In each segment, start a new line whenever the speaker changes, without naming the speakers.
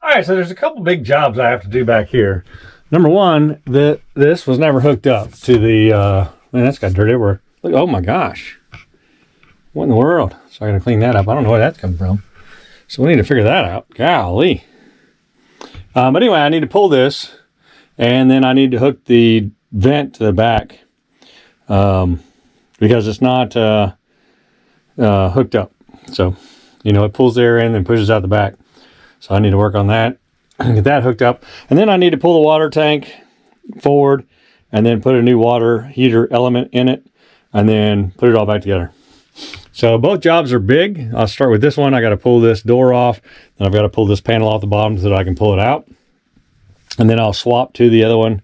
All right, so there's a couple big jobs I have to do back here. Number one, this was never hooked up to the, man, that's got dirt everywhere. Look, oh my gosh. What in the world? So I gotta clean that up. I don't know where that's coming from. So we need to figure that out. Golly. But anyway, I need to pull this, and then I need to hook the vent to the back because it's not hooked up. So, you know, it pulls the air in and pushes out the back. So I need to work on that and get that hooked up. And then I need to pull the water tank forward and then put a new water heater element in it and then put it all back together. So both jobs are big. I'll start with this one. I got to pull this door off. Then I've got to pull this panel off the bottom so that I can pull it out. And then I'll swap to the other one,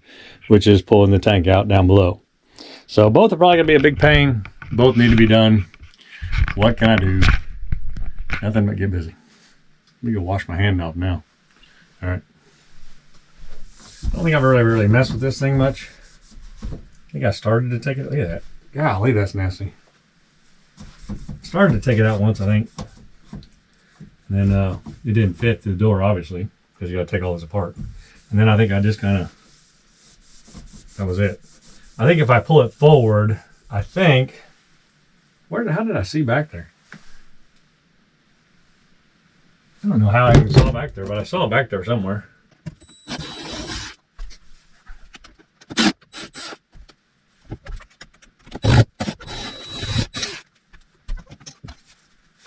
which is pulling the tank out down below. So both are probably going to be a big pain. Both need to be done. What can I do? Nothing but get busy. Let me go wash my hand off now. All right. I don't think I've really messed with this thing much. I think I started to take it. Look at that. Golly, that's nasty. Started to take it out once, I think. And then it didn't fit through the door, obviously, because you got to take all this apart. And then I think I just kind of, that was it. I think if I pull it forward, I think, how did I see back there? I don't know how I even saw back there, but I saw it back there somewhere.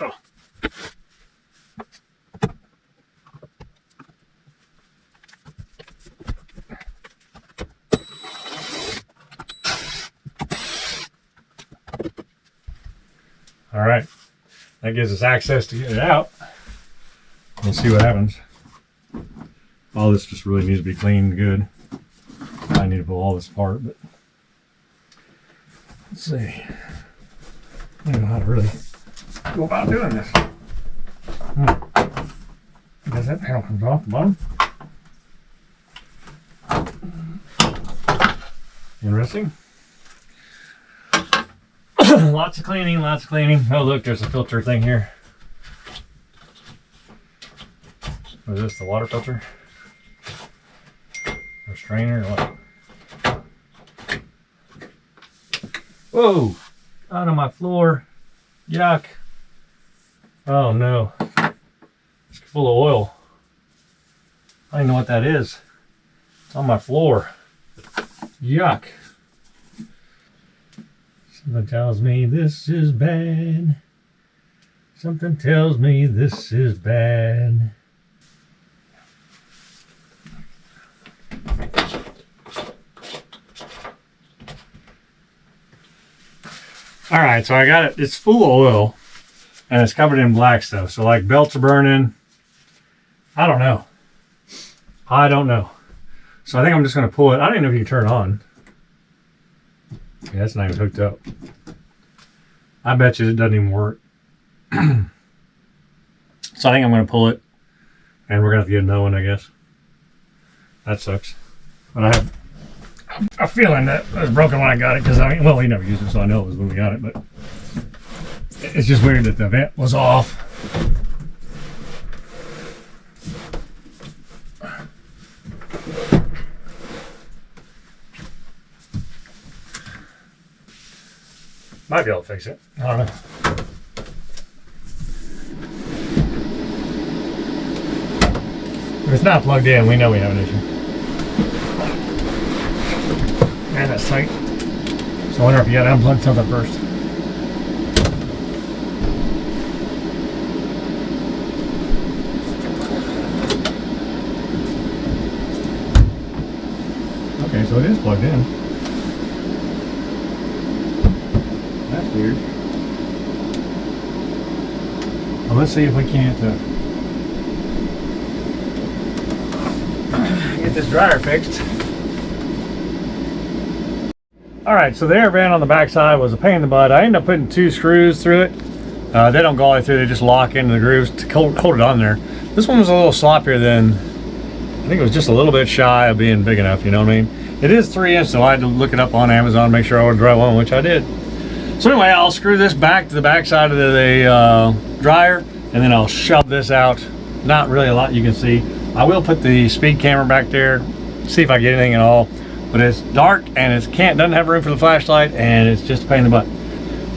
Oh. All right, that gives us access to get it out. We'll see what happens. All this just really needs to be cleaned good. I need to pull all this apart, but let's see. I don't know how to really go about doing this. Because that panel comes off the bottom. Interesting. Lots of cleaning, lots of cleaning. Oh look, there's a filter thing here. Is this the water filter? Or strainer or what? Whoa! Out on my floor. Yuck. Oh no. It's full of oil. I don't even know what that is. It's on my floor. Yuck. Something tells me this is bad. Something tells me this is bad. All right, so I got it. It's full of oil and it's covered in black stuff. So like belts are burning. I don't know. So I think I'm just going to pull it. I don't even know if you can turn it on. Yeah, that's not even hooked up. I bet you it doesn't even work. So I think I'm going to pull it and we're going to have to get another one, I guess. That sucks. But I have a feeling that it was broken when I got it because I mean, well, we never used it, so I know it was when we got it, but it's just weird that the vent was off. Might be able to fix it. I don't know. If it's not plugged in, we know we have an issue. Man, that's tight. So I wonder if you gotta unplug something first. Okay, so it is plugged in. That's weird. Well, let's see if we can't get this dryer fixed. Alright, so the air vent on the back side was a pain in the butt. I ended up putting 2 screws through it. They don't go all the way through, they just lock into the grooves to hold it on there. This one was a little sloppier than, I think it was just a little bit shy of being big enough, you know what I mean? It is 3-inch, so I had to look it up on Amazon, make sure I ordered the right one, which I did. So anyway, I'll screw this back to the back side of the dryer, and then I'll shove this out not really a lot you can see. I will put the speed camera back there, see if I get anything at all. But it's dark and it doesn't have room for the flashlight, and it's just a pain in the butt.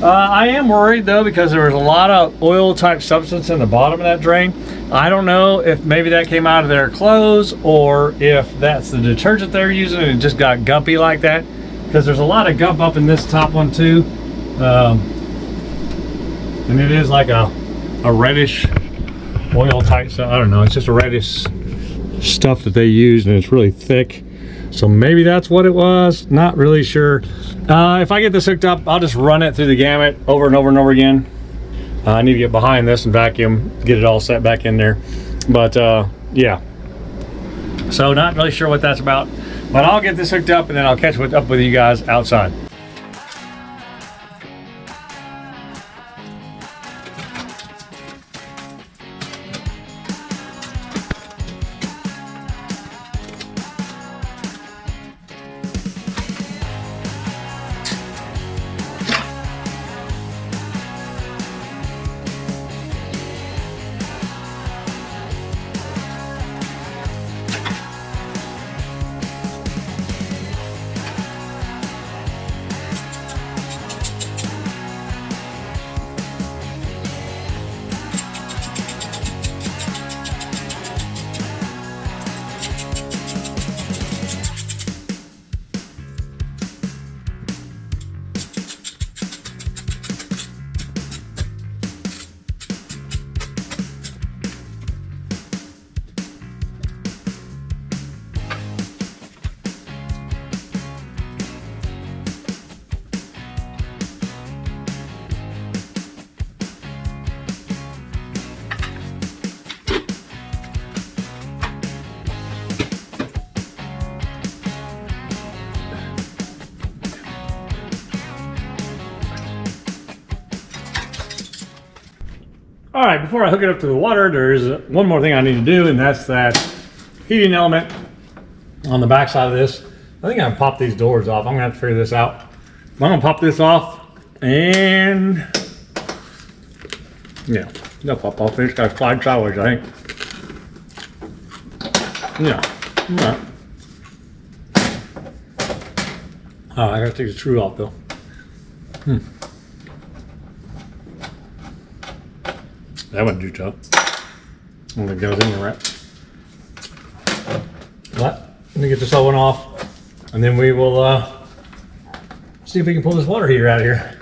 I am worried though, because there was a lot of oil type substance in the bottom of that drain. I don't know if maybe that came out of their clothes, or if that's the detergent they're using and it just got gumpy like that, because there's a lot of gump up in this top one too. And it is like a reddish oil type stuff. I don't know, it's just a reddish stuff that they use, and it's really thick. So maybe that's what it was, not really sure. If I get this hooked up, I'll just run it through the gamut over and over and over again. I need to get behind this and vacuum, get it all set back in there. But yeah, so not really sure what that's about, but I'll get this hooked up and then I'll catch up with you guys outside. All right, before I hook it up to the water, there's one more thing I need to do, and that's that heating element on the back side of this. I think I can pop these doors off. I'm gonna have to figure this out. I'm gonna pop this off, and yeah, they'll pop off. They just gotta slide sideways, I think. Yeah, all right. Oh, I gotta take the screw off though. That wasn't too tough. I don't think that was in there, right? But let me get this other one off, and then we will see if we can pull this water heater out of here,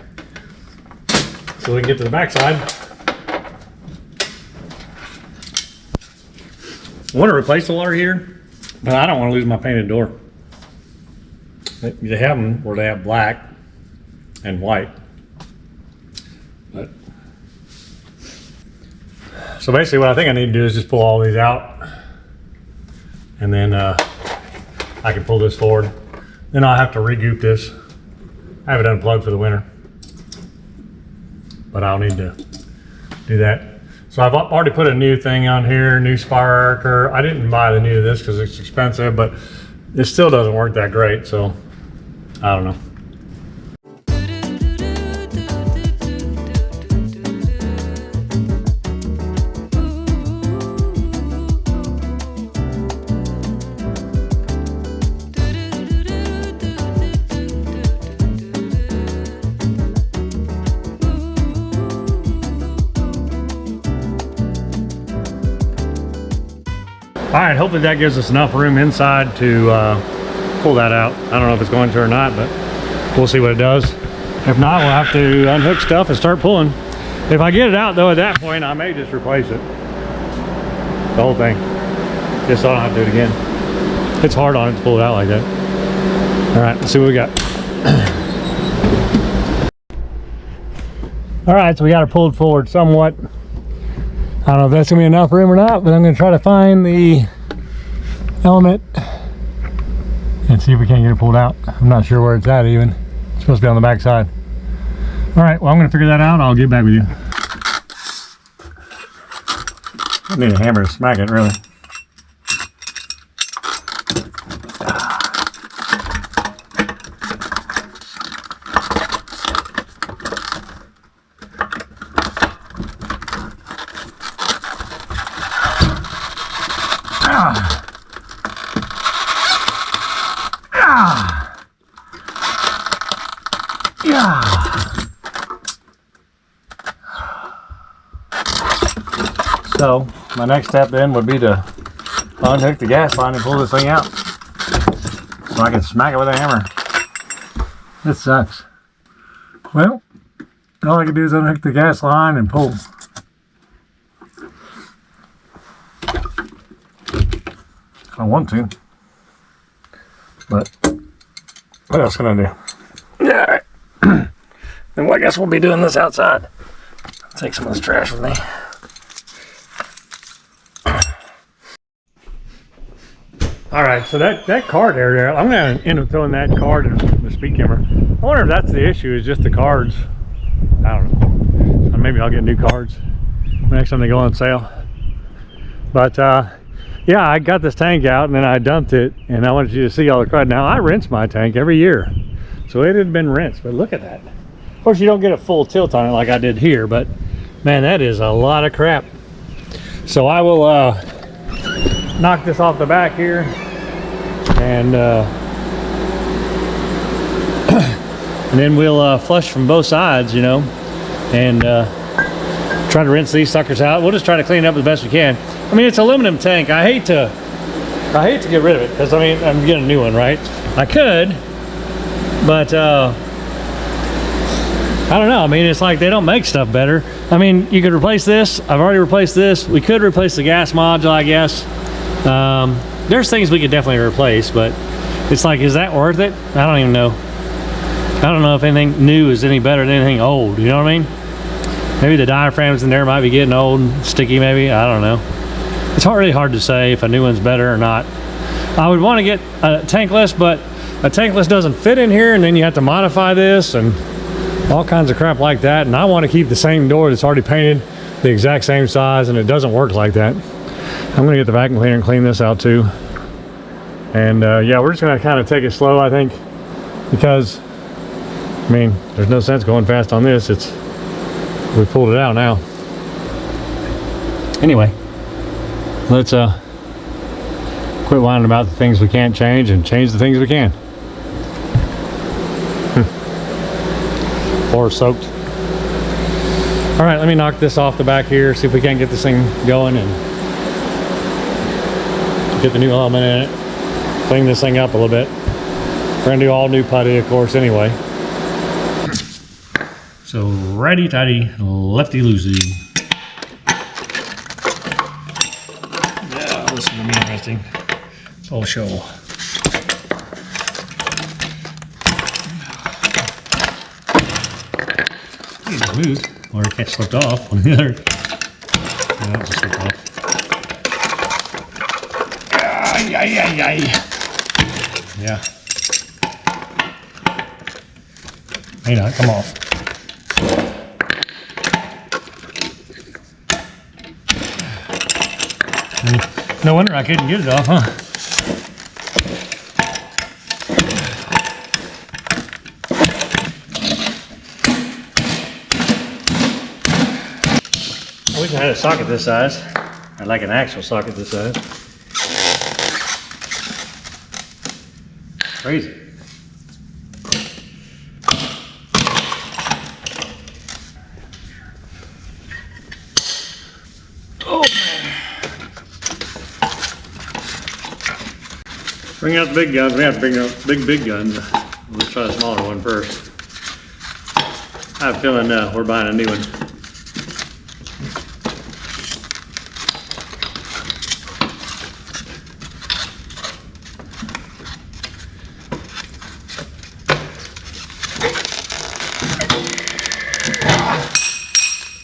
so we can get to the back side. I want to replace the water heater, but I don't want to lose my painted door. They have them where they have black and white, but so basically what I think I need to do is just pull all these out, and then I can pull this forward. Then I'll have to re-goop this. I have it unplugged for the winter, but I'll need to do that. So I've already put a new thing on here, new sparker. I didn't buy the new this because it's expensive, but it still doesn't work that great, so I don't know. All right, hopefully that gives us enough room inside to pull that out. I don't know if it's going to or not, but we'll see what it does. If not, we'll have to unhook stuff and start pulling. If I get it out though, at that point, I may just replace it. The whole thing. Just so I don't have to do it again. It's hard on it to pull it out like that. All right, let's see what we got. All right, so we got it pulled forward somewhat. I don't know if that's gonna be enough room or not, but I'm gonna try to find the element and see if we can't get it pulled out. I'm not sure where it's at even. It's supposed to be on the back side. All right, well, I'm gonna figure that out. I'll get back with you. I need a hammer to smack it, really. Yeah. Yeah. Yeah. So my next step then would be to unhook the gas line and pull this thing out so I can smack it with a hammer. This sucks. Well, all I can do is unhook the gas line and pull. I want to, but what else can I do? Yeah. And well, I guess we'll be doing this outside. I'll take some of this trash with me. All right, so that card there, I'm gonna end up throwing that card in the speed camera. I wonder if that's the issue, is just the cards. I don't know. So maybe I'll get new cards next time they go on sale. But yeah, I got this tank out and then I dumped it, and I wanted you to see all the crud. Now I rinse my tank every year, so it had been rinsed, but look at that. Of course, you don't get a full tilt on it like I did here, but man, that is a lot of crap. So I will knock this off the back here, and and then we'll flush from both sides, you know, and try to rinse these suckers out. We'll just try to clean it up the best we can. I mean, it's aluminum tank. I hate to get rid of it, because I mean, I'm getting a new one, right? I could, but I don't know. I mean, it's like they don't make stuff better. I mean, you could replace this. I've already replaced this. We could replace the gas module, I guess. There's things we could definitely replace, but it's like, is that worth it? I don't even know. I don't know if anything new is any better than anything old, you know what I mean? Maybe the diaphragms in there might be getting old and sticky, maybe. I don't know. It's really hard to say if a new one's better or not. I would want to get a tankless, but a tankless doesn't fit in here, and then you have to modify this and all kinds of crap like that. And I want to keep the same door that's already painted the exact same size, and it doesn't work like that. I'm going to get the vacuum cleaner and clean this out too. And yeah, we're just going to kind of take it slow, I think, because I mean, there's no sense going fast on this. We pulled it out now. Anyway, let's quit whining about the things we can't change and change the things we can. Floor soaked. All right, let me knock this off the back here, see if we can't get this thing going and get the new element in it, clean this thing up a little bit. We're gonna do all new putty, of course, anyway. So righty tighty, lefty loosey. Yeah, this is gonna be interesting. Full show. It's smooth, or it gets slipped off on the other. Yeah, it just slipped off. Yeah. May not come off. No wonder I couldn't get it off, huh? I wish I had a socket this size. I'd like an actual socket this size. Crazy. Oh man. Bring out the big guns. We have to bring out big guns. Let's try the smaller one first. I have a feeling we're buying a new one.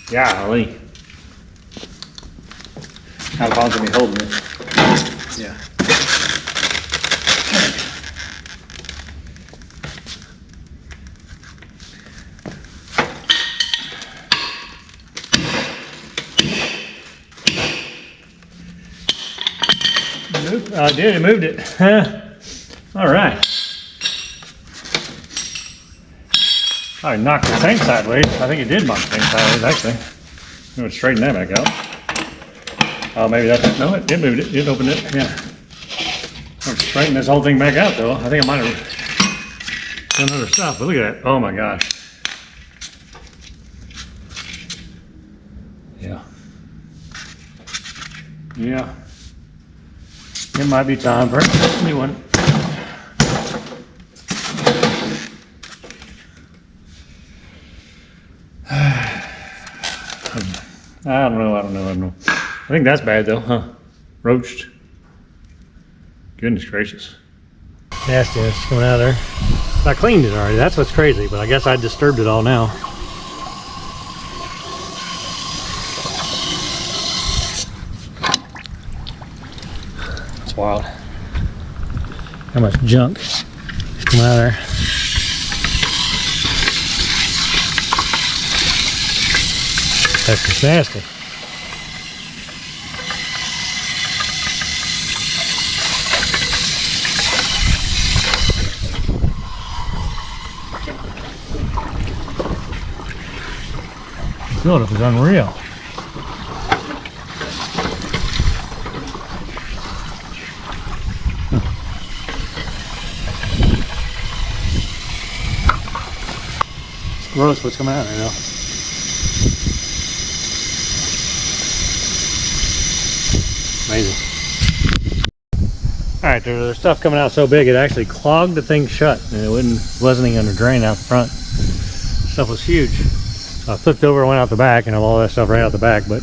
Golly. How long can we hold it? Yeah. I did, it moved it. All right. I knocked the tank sideways. I think it did knock the tank sideways, actually. I'm going to straighten that back out. Oh, maybe that's, no, it moved it. It opened it, yeah. I'll straighten this whole thing back out though. I think I might have done other stuff, but look at that. Oh my gosh. Yeah. Yeah. It might be time for a new one. I don't know. I think that's bad though, huh? Roached. Goodness gracious. Nastiness coming out of there. I cleaned it already, that's what's crazy, but I guess I disturbed it all now. It's wild. How much junk is coming out of there. That's just nasty. The buildup is unreal. It's gross what's coming out right now. Amazing. All right, there's stuff coming out so big it actually clogged the thing shut, and it wasn't even gonna drain out the front. Stuff was huge. So I flipped over and went out the back, and all that stuff ran out the back. But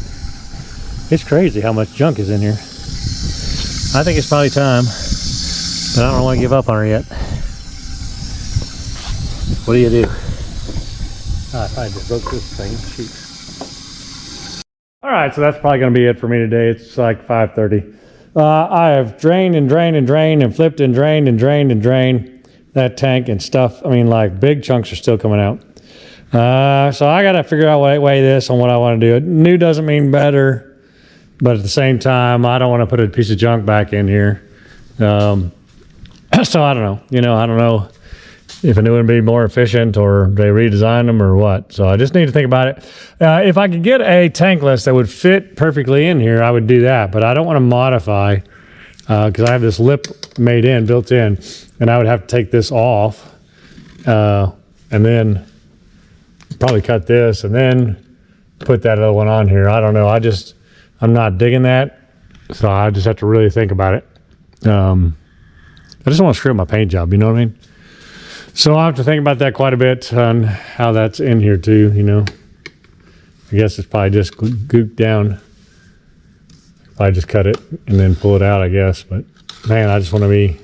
it's crazy how much junk is in here. I think it's probably time, but I don't want to give up on her yet. What do you do? If I just broke this thing, shoot. All right, so that's probably going to be it for me today. It's like 5:30. I have drained and drained and drained and flipped and drained and drained and drained that tank and stuff. I mean, like big chunks are still coming out. So I got to figure out what weigh this on what I want to do. New doesn't mean better, but at the same time, I don't want to put a piece of junk back in here. So I don't know. I don't know if a new one would be more efficient or they redesign them or what. So I just need to think about it. If I could get a tankless that would fit perfectly in here, I would do that. But I don't want to modify because I have this lip built in, and I would have to take this off and then probably cut this and then put that other one on here. I don't know. I'm not digging that. So I just have to really think about it. I just don't want to screw up my paint job. You know what I mean? So I'll have to think about that quite a bit on how that's in here too, I guess it's probably just gooped down. I just cut it and then pull it out, I guess. But man, I just want to be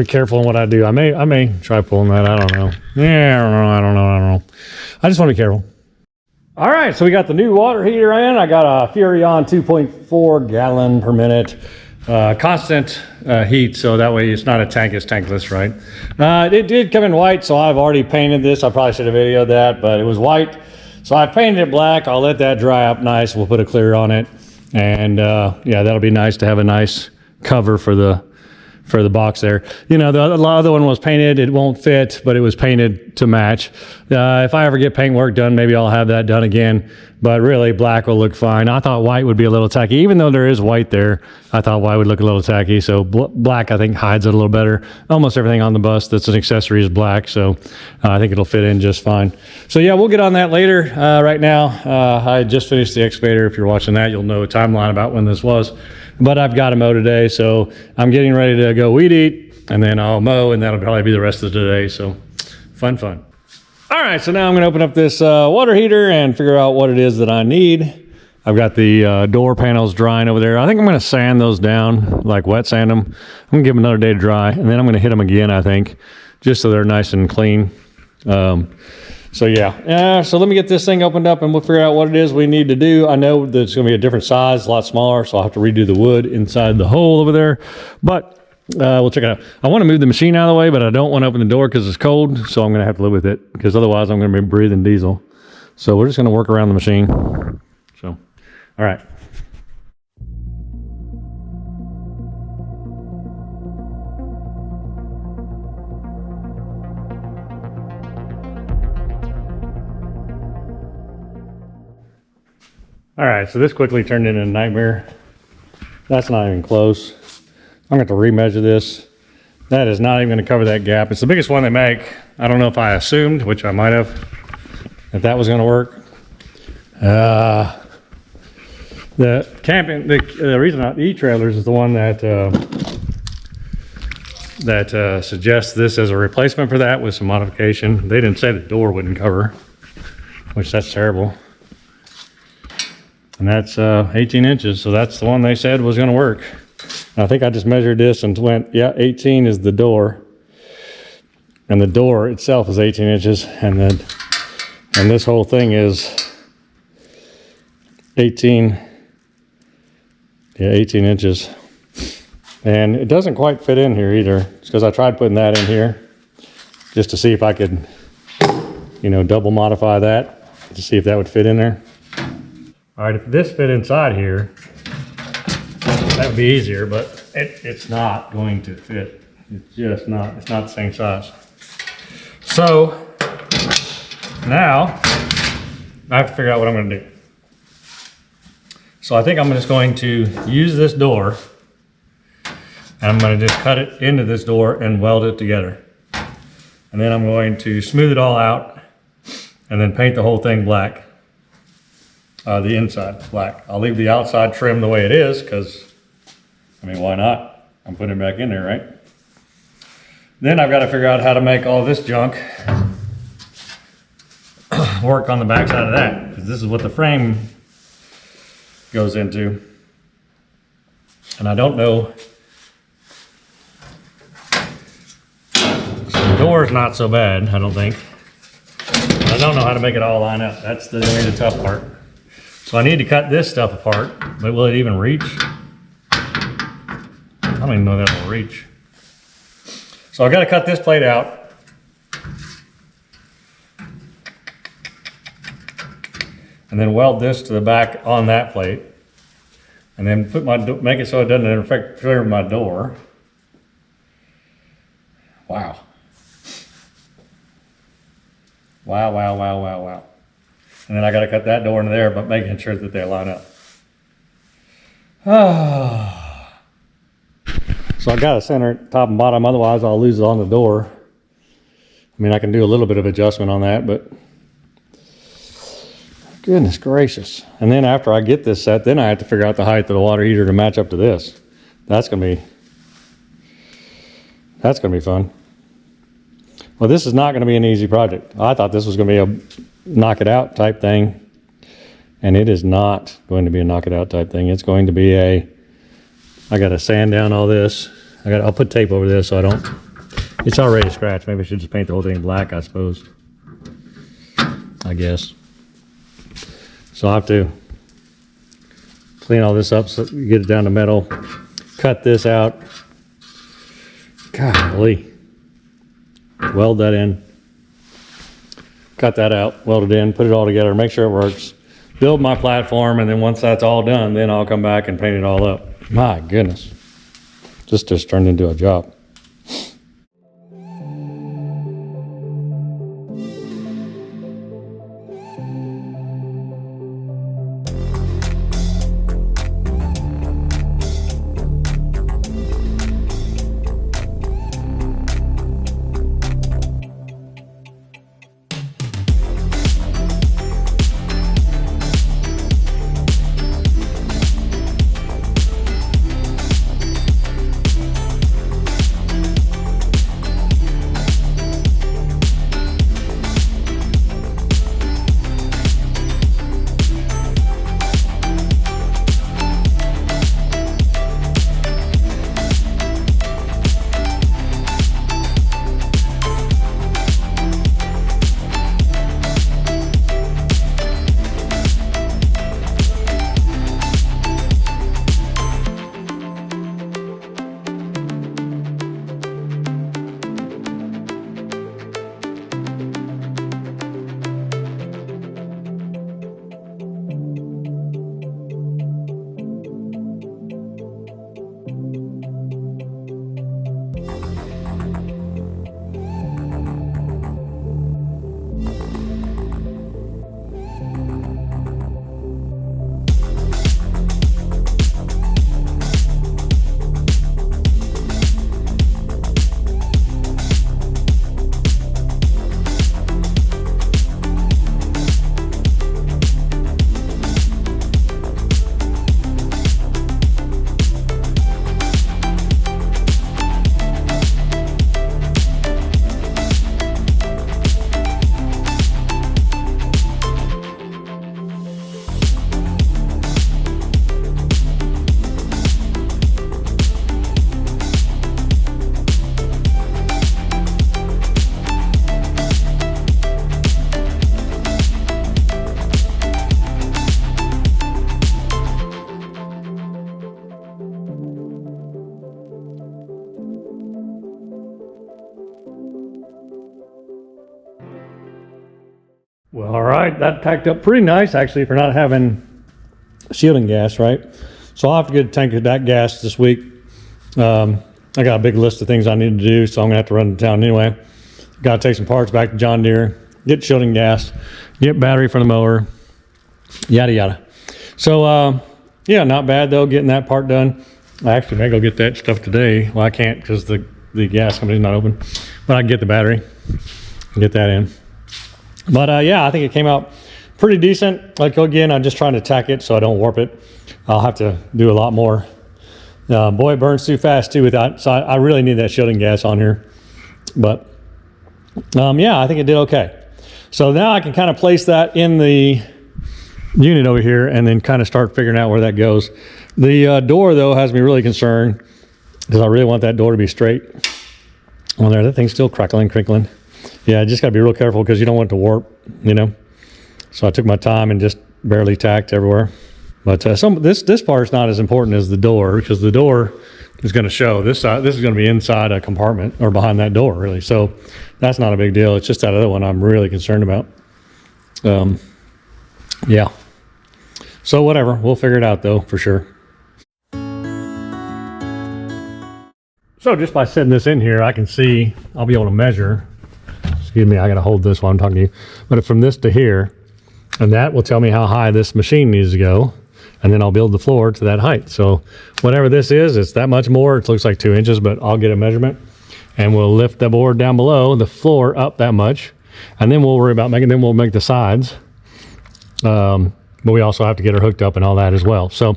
careful in what I do. I may try pulling that. I don't know. Yeah, I don't know. I just want to be careful. All right, so we got the new water heater in. I got a Furion 2.4 gallon per minute. Constant heat, so that way it's not a tank, it's tankless, right? It did come in white, so I've already painted this. I probably should have videoed that, but it was white. So I painted it black. I'll let that dry up nice. We'll put a clear on it. And yeah, that'll be nice to have a nice cover for the box there. The other one was painted. It won't fit, but it was painted to match. If I ever get paint work done, maybe I'll have that done again. But really, black will look fine. I thought white would be a little tacky. Even though there is white there, I thought white would look a little tacky. So black, I think, hides it a little better. Almost everything on the bus that's an accessory is black. So I think it'll fit in just fine. So yeah, we'll get on that later. Right now, I just finished the excavator. If you're watching that, you'll know a timeline about when this was. But I've got to mow today, so I'm getting ready to go weed eat, and then I'll mow, and that'll probably be the rest of the day. So fun. All right, so now I'm going to open up this water heater and figure out what it is that I need. I've got the door panels drying over there. I think I'm going to sand those down, like wet sand them. I'm going to give them another day to dry, and then I'm going to hit them again, I think, just so they're nice and clean. So yeah, so let me get this thing opened up and we'll figure out what it is we need to do. I know that it's going to be a different size, a lot smaller, so I'll have to redo the wood inside the hole over there. But we'll check it out. I want to move the machine out of the way, but I don't want to open the door because it's cold, so I'm going to have to live with it because otherwise I'm going to be breathing diesel. So we're just going to work around the machine. So, all right. All right, so this quickly turned into a nightmare. That's not even close. I'm going to have to remeasure this. That is not even going to cover that gap. It's the biggest one they make. I don't know if I assumed, which I might have, if that was going to work. The camping, the reason the E-Trailers is the one that suggests this as a replacement for that with some modification. They didn't say the door wouldn't cover, which that's terrible. And that's 18 inches, so that's the one they said was going to work. And I think I just measured this and went, yeah, 18 is the door, and the door itself is 18 inches, and this whole thing is 18 inches, and it doesn't quite fit in here either. It's because I tried putting that in here just to see if I could, double modify that to see if that would fit in there. All right, if this fit inside here, that would be easier, but it's not going to fit. It's just not. It's not the same size. So now I have to figure out what I'm going to do. So I think I'm just going to use this door, and I'm going to just cut it into this door and weld it together. And then I'm going to smooth it all out and then paint the whole thing black. The inside black. I'll leave the outside trim the way it is because, why not? I'm putting it back in there, right? Then I've got to figure out how to make all this junk work on the back side of that, because this is what the frame goes into. And I don't know. So the door's not so bad, I don't think. But I don't know how to make it all line up. That's the tough part. So I need to cut this stuff apart, but will it even reach? I don't even know that will reach. So I got to cut this plate out. And then weld this to the back on that plate. And then make it so it doesn't interfere with my door. Wow. Wow, wow, wow, wow, wow. And then I got to cut that door into there, but making sure that they line up. So I got to center it top and bottom, otherwise I'll lose it on the door. I can do a little bit of adjustment on that, but goodness gracious. And then after I get this set, then I have to figure out the height of the water heater to match up to this. That's gonna be fun. Well, this is not gonna be an easy project. I thought this was gonna be a knock it out type thing, and it is not going to be a knock it out type thing. It's going to be I got to sand down all this. I'll put tape over this so I don't, it's already scratched. Maybe I should just paint the whole thing black, I suppose. I guess. So I'll have to clean all this up so you get it down to metal. Cut this out. Golly. Weld that in. Cut that out, weld it in, put it all together, make sure it works. Build my platform, and then once that's all done, then I'll come back and paint it all up. My goodness. This just turned into a job. Well, all right, that tacked up pretty nice actually for not having shielding gas, right? So I'll have to get a tank of that gas this week. I got a big list of things I need to do, so I'm gonna have to run to town anyway. Got to take some parts back to John Deere, get shielding gas, get battery for the mower, yada yada. So yeah, not bad though, getting that part done. I actually may go get that stuff today. Well, I can't because the gas company's not open, but I can get the battery and get that in. But yeah, I think it came out pretty decent. Like again, I'm just trying to tack it so I don't warp it. I'll have to do a lot more. Boy, it burns too fast too without, so I really need that shielding gas on here. But yeah, I think it did okay. So now I can kind of place that in the unit over here and then kind of start figuring out where that goes. The door though has me really concerned because I really want that door to be straight on there. That thing's still crackling, crinkling. Yeah, just gotta be real careful because you don't want it to warp, you know. So I took my time and just barely tacked everywhere. But this part's not as important as the door because the door is going to show. This is going to be inside a compartment or behind that door, really. So that's not a big deal. It's just that other one I'm really concerned about. Yeah. So whatever, we'll figure it out though for sure. So just by setting this in here, I can see I'll be able to measure. Excuse me, I got to hold this while I'm talking to you. But from this to here, and that will tell me how high this machine needs to go. And then I'll build the floor to that height. So whatever this is, it's that much more. It looks like 2 inches, but I'll get a measurement and we'll lift the board down below the floor up that much. And then we'll worry about then we'll make the sides. But we also have to get her hooked up and all that as well. So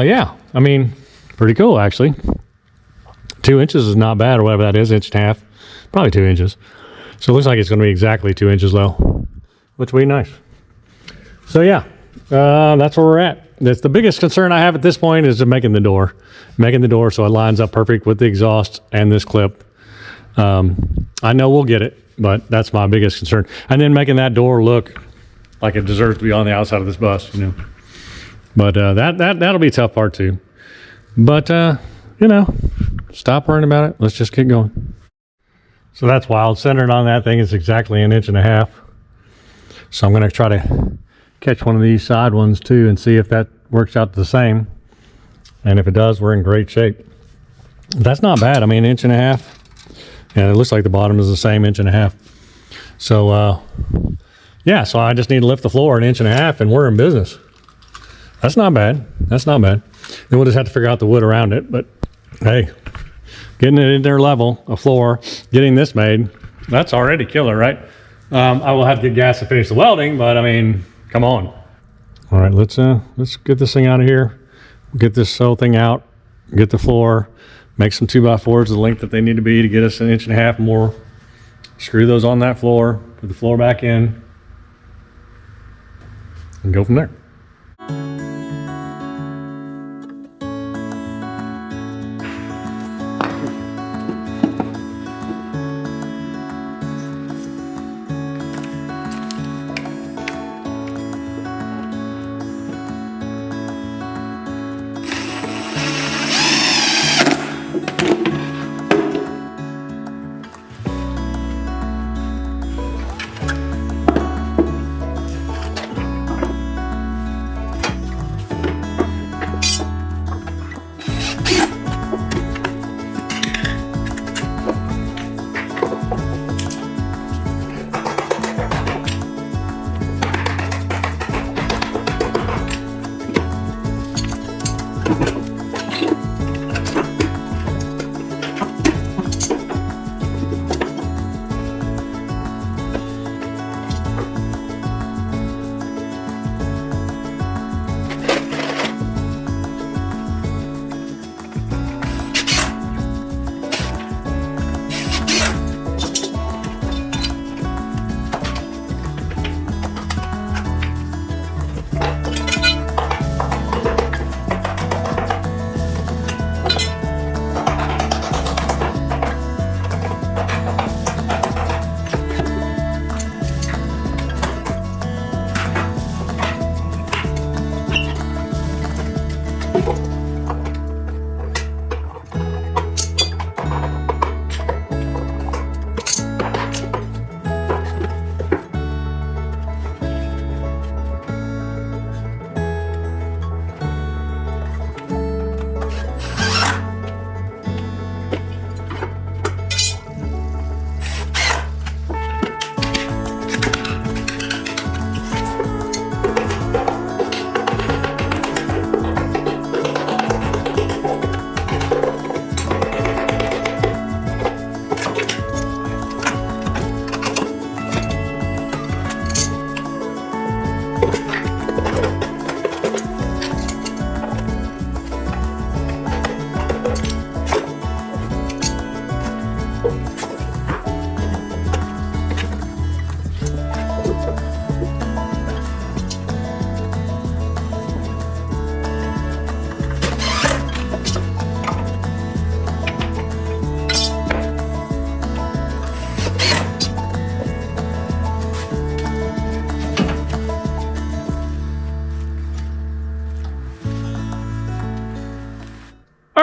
yeah, I mean, pretty cool actually. 2 inches is not bad or whatever that is, 1.5 inches, probably 2 inches. So it looks like it's going to be exactly 2 inches low, which will be nice. So yeah. That's where we're at. That's the biggest concern I have at this point is making the door so it lines up perfect with the exhaust and this clip. I know we'll get it, but that's my biggest concern. And then making that door look like it deserves to be on the outside of this bus, you know. But that'll be a tough part too. But you know, stop worrying about it. Let's just keep going. So that's wild. Centered on that thing is exactly 1.5 inches. So I'm going to try to catch one of these side ones too and see if that works out the same. And if it does, we're in great shape. That's not bad. I mean, 1.5 inches. And it looks like the bottom is the same 1.5 inches. So yeah, so I just need to lift the floor 1.5 inches and we're in business. That's not bad. That's not bad. Then we'll just have to figure out the wood around it. But hey, getting it in their level, a floor, getting this made, that's already killer, right? I will have to get gas to finish the welding, but I mean, come on. All right, let's get this thing out of here. Get this whole thing out, get the floor, make some 2x4s the length that they need to be to get us 1.5 inches more. Screw those on that floor, put the floor back in, and go from there.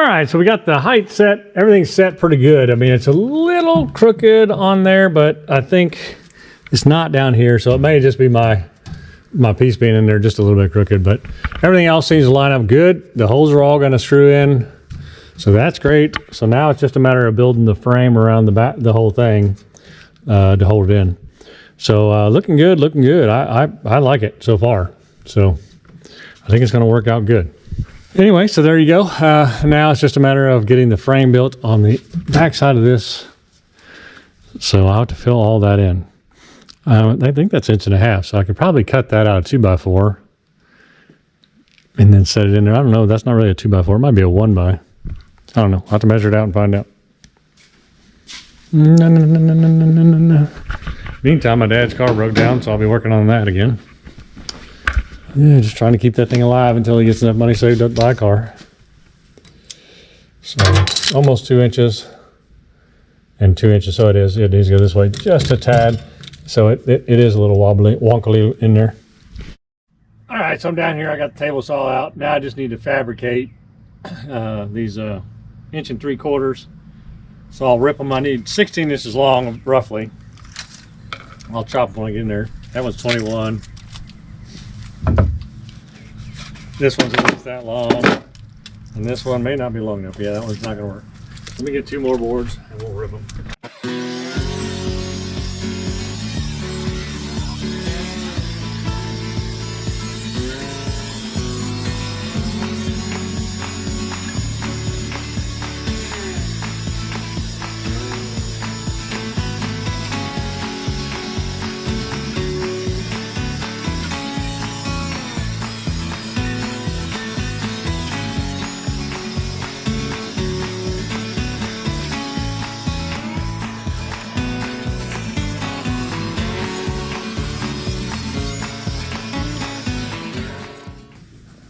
All right, so we got the height set. Everything's set pretty good. I mean, it's a little crooked on there, but I think it's not down here, so it may just be my piece being in there just a little bit crooked, but everything else seems to line up good. The holes are all going to screw in, so that's great. So now it's just a matter of building the frame around the back, the whole thing, to hold it in. So looking good, looking good. I like it so far. So I think it's going to work out good. Anyway, so there you go. Now it's just a matter of getting the frame built on the back side of this. So I'll have to fill all that in. I think that's 1.5 inches, so I could probably cut that out of 2x4 and then set it in there. I don't know. That's not really a 2x4. It might be a 1x. I don't know. I'll have to measure it out and find out. No. Meantime, my dad's car broke down, so I'll be working on that again. Yeah, just trying to keep that thing alive until he gets enough money saved up to buy a car. So almost 2 inches and 2 inches. So it is. It needs to go this way just a tad. So it is a little wobbly, wonkily in there. All right, so I'm down here. I got the table saw out. Now I just need to fabricate these 1 3/4 inches. So I'll rip them. I need 16 inches long, roughly. I'll chop them when I get in there. That one's 21. This one's at least that long, and this one may not be long enough. Yeah, that one's not going to work. Let me get 2 more boards and we'll rip them.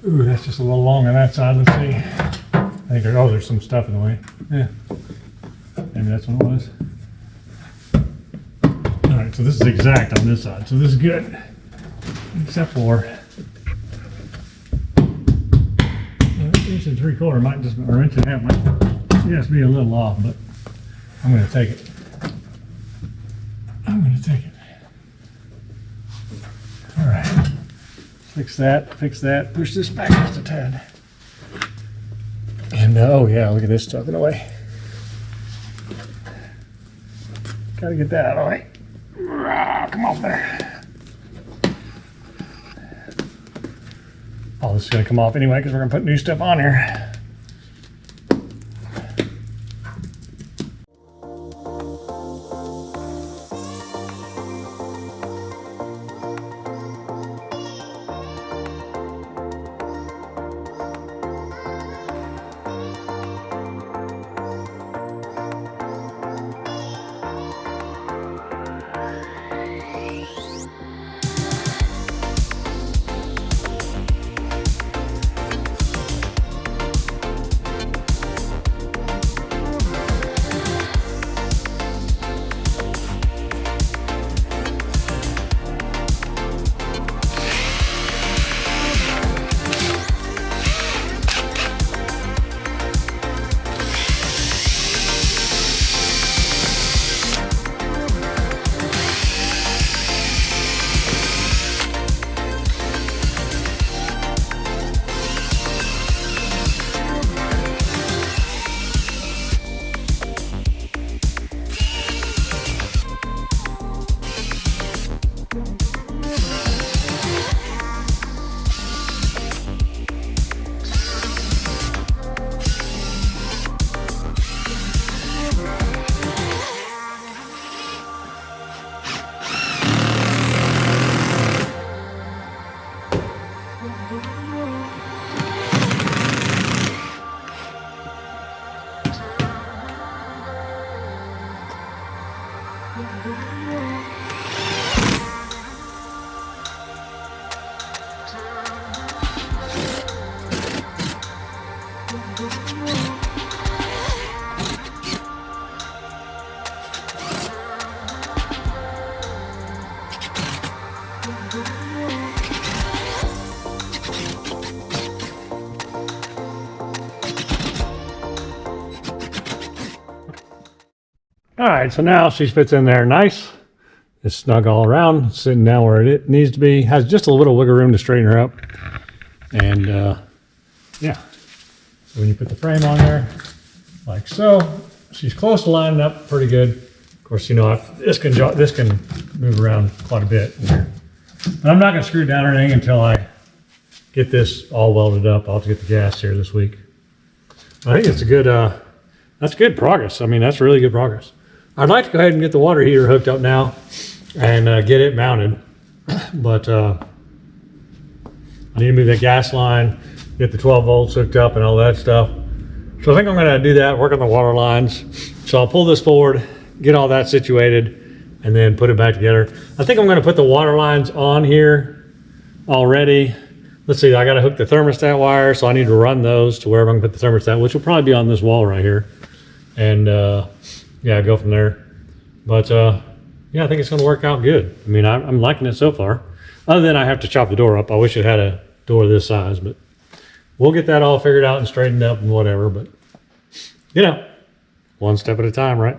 Ooh, that's just a little long on that side. Let's see. I think there's some stuff in the way. Yeah. Maybe that's what it was. All right, so this is exact on this side. So this is good. Except for 1 3/4 might just, or 1.5 inches might just be a little off, but I'm going to take it. I'm going to take it. All right. Fix that, push this back just a tad. And oh yeah, look at this stuff in the way. Gotta get that out of the way. Come off there. Oh, this is gonna come off anyway because we're gonna put new stuff on here. All right, so now she fits in there nice. It's snug all around, sitting down where it needs to be. Has just a little wiggle room to straighten her up. And yeah, so when you put the frame on there, like so, she's close to lining up pretty good. Of course, you know, this can move around quite a bit in here. But I'm not going to screw it down or anything until I get this all welded up. I'll have to get the gas here this week. I think it's a good, that's good progress. I mean, that's really good progress. I'd like to go ahead and get the water heater hooked up now and get it mounted. But I need to move that gas line, get the 12 volts hooked up and all that stuff. So I think I'm going to do that, work on the water lines. So I'll pull this forward, get all that situated, and then put it back together. I think I'm going to put the water lines on here already. Let's see, I got to hook the thermostat wire, so I need to run those to wherever I'm going to put the thermostat, which will probably be on this wall right here. And yeah, go from there. But yeah, I think it's going to work out good. I mean, I'm liking it so far. Other than I have to chop the door up. I wish it had a door this size, but we'll get that all figured out and straightened up and whatever. But, you know, one step at a time, right?